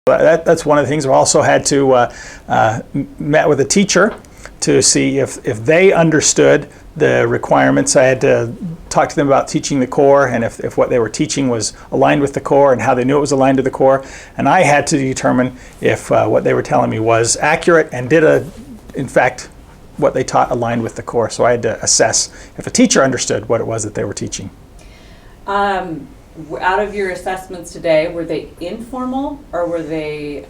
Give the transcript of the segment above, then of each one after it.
That's one of the things. We also had to met with a teacher to see if they understood the requirements. I had to talk to them about teaching the core, and if what they were teaching was aligned with the core and how they knew it was aligned to the core. And I had to determine if what they were telling me was accurate and in fact, what they taught aligned with the core. So I had to assess if a teacher understood what it was that they were teaching. Out of your assessments today, were they informal or were they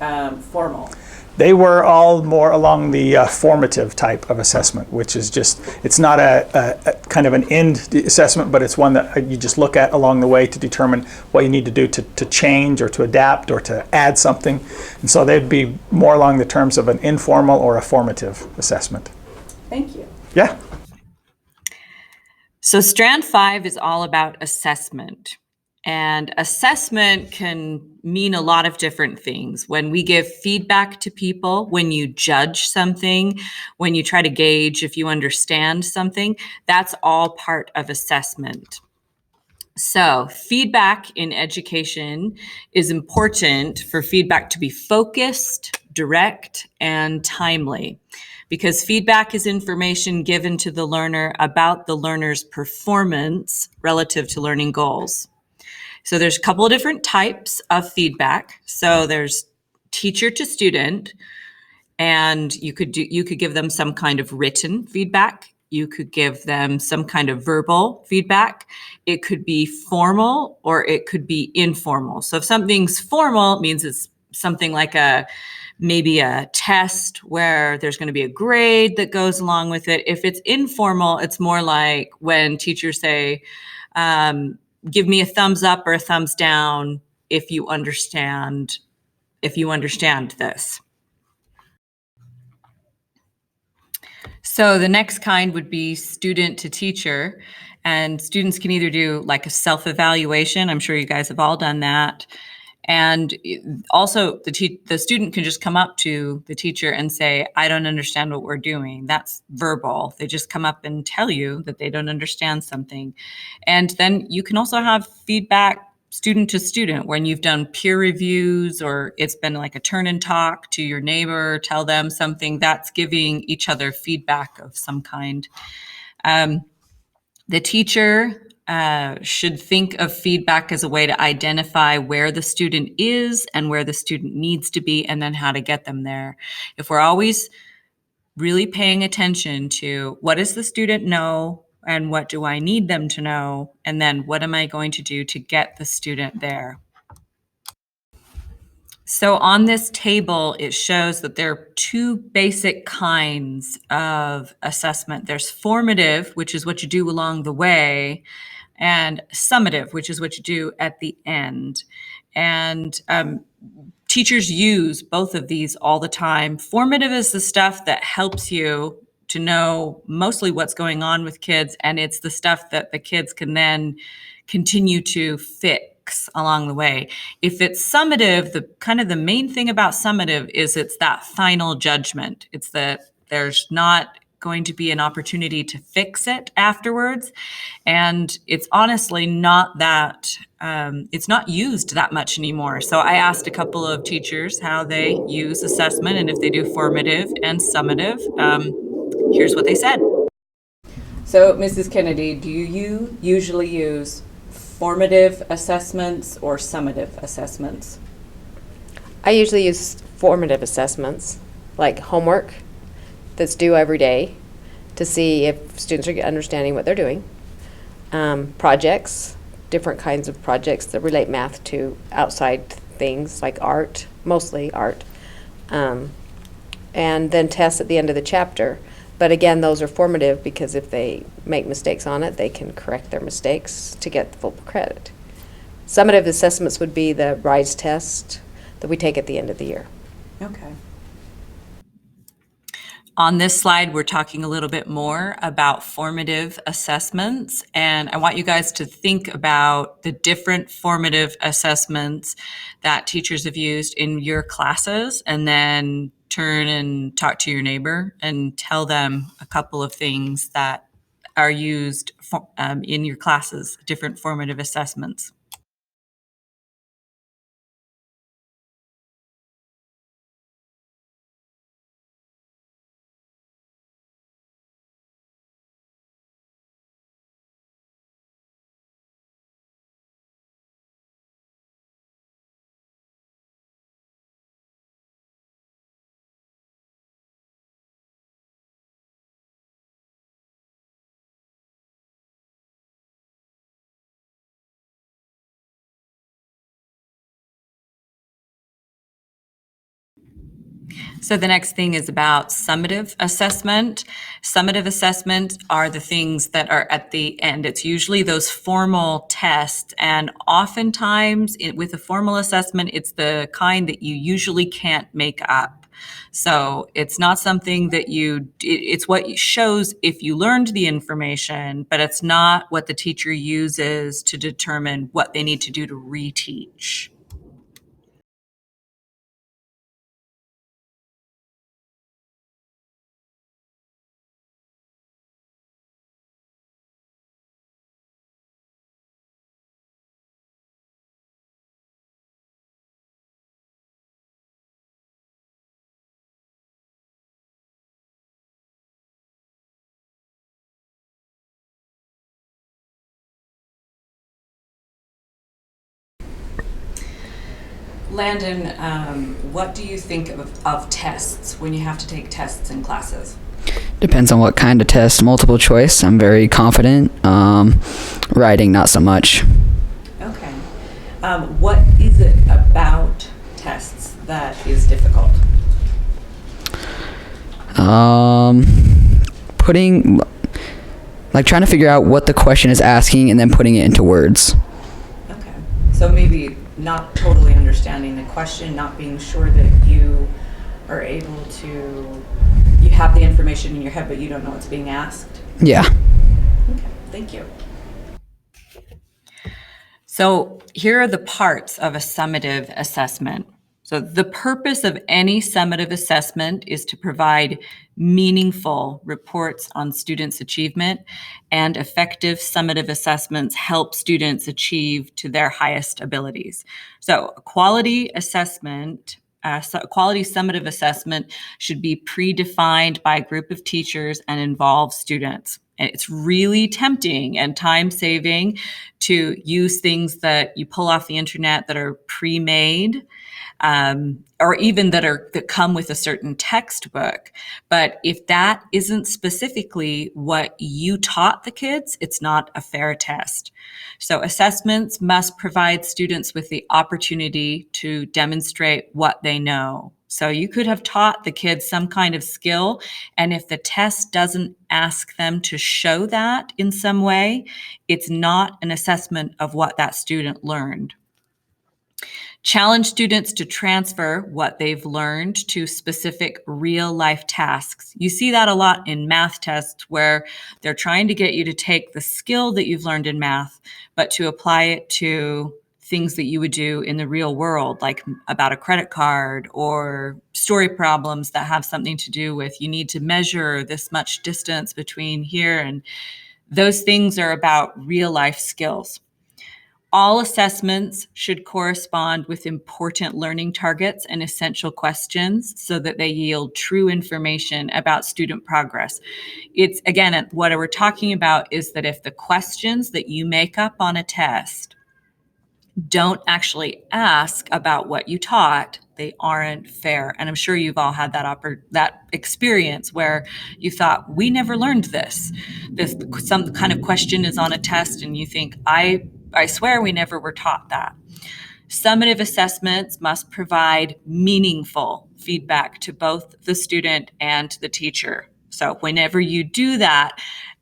formal? They were all more along the formative type of assessment, which is just, it's not a kind of an end assessment, but it's one that you just look at along the way to determine what you need to do to change or to adapt or to add something. And so they'd be more along the terms of an informal or a formative assessment. Thank you. Yeah. So Strand 5 is all about assessment. And assessment can mean a lot of different things. When we give feedback to people, when you judge something, when you try to gauge if you understand something, that's all part of assessment. So feedback in education is important for feedback to be focused, direct, and timely, because feedback is information given to the learner about the learner's performance relative to learning goals. So there's a couple of different types of feedback. So there's teacher to student, and you could give them some kind of written feedback. You could give them some kind of verbal feedback. It could be formal or it could be informal. So if something's formal, it means it's something like maybe a test where there's going to be a grade that goes along with it. If it's informal, it's more like when teachers say, give me a thumbs up or a thumbs down if you understand this. So the next kind would be student to teacher, and students can either do like a self-evaluation. I'm sure you guys have all done that. And also the student can just come up to the teacher and say, I don't understand what we're doing. That's verbal. They just come up and tell you that they don't understand something. And then you can also have feedback student to student when you've done peer reviews or it's been like a turn and talk to your neighbor, tell them something. That's giving each other feedback of some kind. The teacher should think of feedback as a way to identify where the student is and where the student needs to be, and then how to get them there. If we're always really paying attention to what does the student know and what do I need them to know, and then what am I going to do to get the student there? So on this table, it shows that there are two basic kinds of assessment. There's formative, which is what you do along the way, and summative, which is what you do at the end. And teachers use both of these all the time. Formative is the stuff that helps you to know mostly what's going on with kids, and it's the stuff that the kids can then continue to fix along the way. If it's summative, the main thing about summative is it's that final judgment. It's that there's not going to be an opportunity to fix it afterwards. And it's honestly not that, it's not used that much anymore. So I asked a couple of teachers how they use assessment and if they do formative and summative. Here's what they said. So Mrs. Kennedy, do you usually use formative assessments or summative assessments? I usually use formative assessments, like homework that's due every day to see if students are understanding what they're doing. Projects, different kinds of projects that relate math to outside things like art, mostly art. And then tests at the end of the chapter. But again, those are formative because if they make mistakes on it, they can correct their mistakes to get the full credit. Summative assessments would be the RISE test that we take at the end of the year. Okay. On this slide, we're talking a little bit more about formative assessments, and I want you guys to think about the different formative assessments that teachers have used in your classes, and then turn and talk to your neighbor and tell them a couple of things that are used in your classes, different formative assessments. So the next thing is about summative assessment. Summative assessment are the things that are at the end. It's usually those formal tests, and oftentimes with a formal assessment, it's the kind that you usually can't make up. So it's not something that it's what shows if you learned the information, but it's not what the teacher uses to determine what they need to do to reteach. Landon, what do you think of tests when you have to take tests in classes? Depends on what kind of test. Multiple choice, I'm very confident. Writing, not so much. Okay. What is it about tests that is difficult? Trying to figure out what the question is asking and then putting it into words. Okay. So maybe not totally understanding the question, not being sure that you are able to, you have the information in your head, but you don't know what's being asked. Yeah. Okay, thank you. So here are the parts of a summative assessment. So the purpose of any summative assessment is to provide meaningful reports on students' achievement, and effective summative assessments help students achieve to their highest abilities. So a quality assessment, a quality summative assessment should be predefined by a group of teachers and involve students. And it's really tempting and time-saving to use things that you pull off the internet that are pre-made, or even that come with a certain textbook. But if that isn't specifically what you taught the kids, it's not a fair test. So assessments must provide students with the opportunity to demonstrate what they know. So you could have taught the kids some kind of skill, and if the test doesn't ask them to show that in some way, it's not an assessment of what that student learned. Challenge students to transfer what they've learned to specific real-life tasks. You see that a lot in math tests where they're trying to get you to take the skill that you've learned in math, but to apply it to things that you would do in the real world, like about a credit card or story problems that have something to do with you need to measure this much distance between here, and those things are about real-life skills. All assessments should correspond with important learning targets and essential questions so that they yield true information about student progress. It's, again, what we're talking about is that if the questions that you make up on a test don't actually ask about what you taught, they aren't fair. And I'm sure you've all had that experience where you thought, we never learned this. Some kind of question is on a test and you think, I swear we never were taught that. Summative assessments must provide meaningful feedback to both the student and the teacher. So whenever you do that,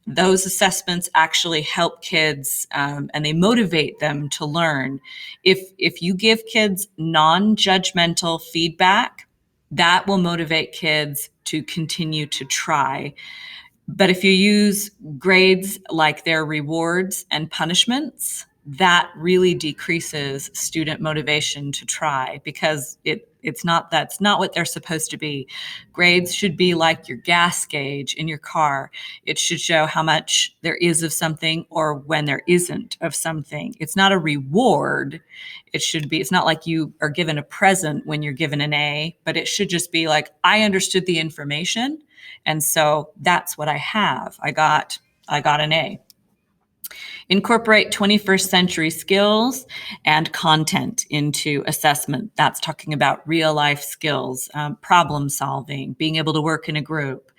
those assessments actually help kids, and they motivate them to learn. If you give kids non-judgmental feedback, that will motivate kids to continue to try. But if you use grades like their rewards and punishments, that really decreases student motivation to try, because that's not what they're supposed to be. Grades should be like your gas gauge in your car. It should show how much there is of something or when there isn't of something. It's not a reward. It's not like you are given a present when you're given an A, but it should just be like, I understood the information, and so that's what I have. I got an A. Incorporate 21st century skills and content into assessment. That's talking about real life skills, problem solving, being able to work in a group.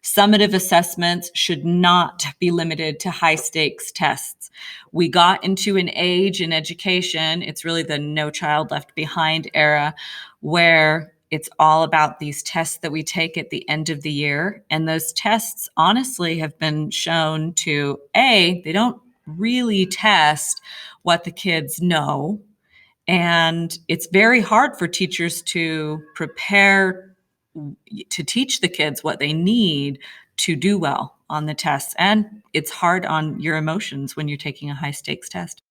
Summative assessments should not be limited to high stakes tests. We got into an age in education, it's really the No Child Left Behind era, where it's all about these tests that we take at the end of the year. And those tests honestly have been shown to, they don't really test what the kids know. And it's very hard for teachers to prepare to teach the kids what they need to do well on the tests. And it's hard on your emotions when you're taking a high stakes test.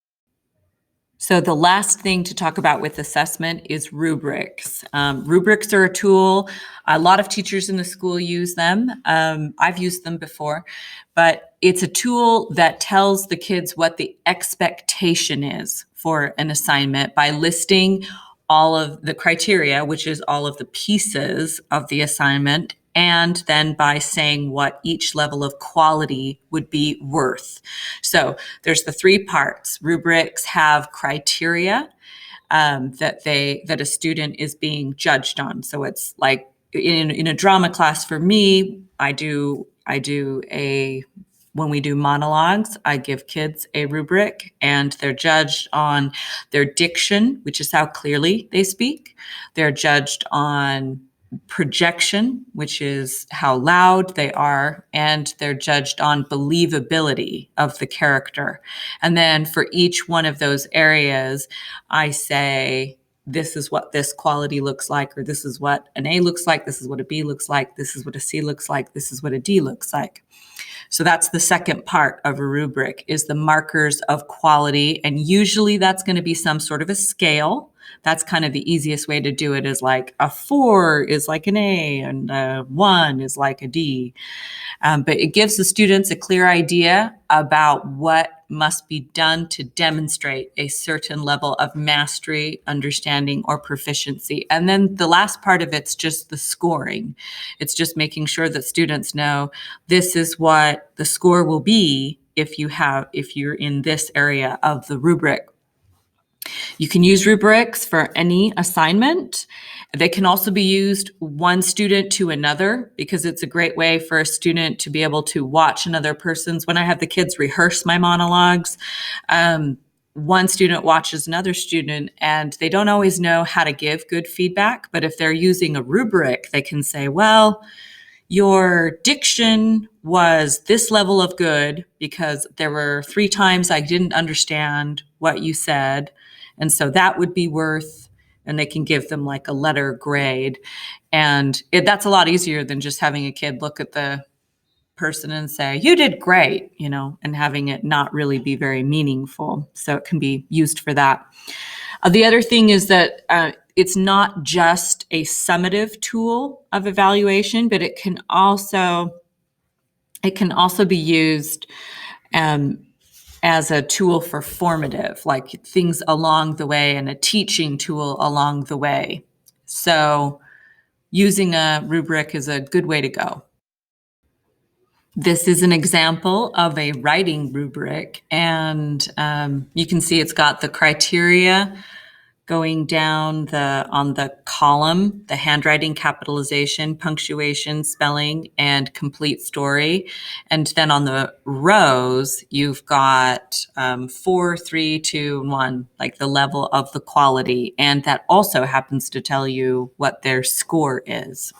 So the last thing to talk about with assessment is rubrics. Rubrics are a tool. A lot of teachers in the school use them. I've used them before, but it's a tool that tells the kids what the expectation is for an assignment by listing all of the criteria, which is all of the pieces of the assignment, and then by saying what each level of quality would be worth. So there's the three parts. Rubrics have criteria that a student is being judged on. So it's like in a drama class for me, when we do monologues, I give kids a rubric, and they're judged on their diction, which is how clearly they speak. They're judged on projection, which is how loud they are, and they're judged on believability of the character. And then for each one of those areas, I say, this is what this quality looks like, or this is what an A looks like, this is what a B looks like, this is what a C looks like, this is what a D looks like. So that's the second part of a rubric, is the markers of quality. And usually that's going to be some sort of a scale. That's kind of the easiest way to do it, is like a 4 is like an A and a 1 is like a D. But it gives the students a clear idea about what must be done to demonstrate a certain level of mastery, understanding, or proficiency. And then the last part of it's just the scoring. It's just making sure that students know this is what the score will be if you're in this area of the rubric. You can use rubrics for any assignment. They can also be used one student to another, because it's a great way for a student to be able to watch another person's. When I have the kids rehearse my monologues, one student watches another student, and they don't always know how to give good feedback. But if they're using a rubric, they can say, well, your diction was this level of good because there were 3 times I didn't understand what you said. And so that would be worth, and they can give them like a letter grade. And that's a lot easier than just having a kid look at the person and say, you did great, and having it not really be very meaningful. So it can be used for that. The other thing is that it's not just a summative tool of evaluation, but it can also be used as a tool for formative, like things along the way, and a teaching tool along the way. So using a rubric is a good way to go. This is an example of a writing rubric, and you can see it's got the criteria going down on the column, the handwriting, capitalization, punctuation, spelling, and complete story. And then on the rows, you've got 4, 3, 2, 1, like the level of the quality. And that also happens to tell you what their score is.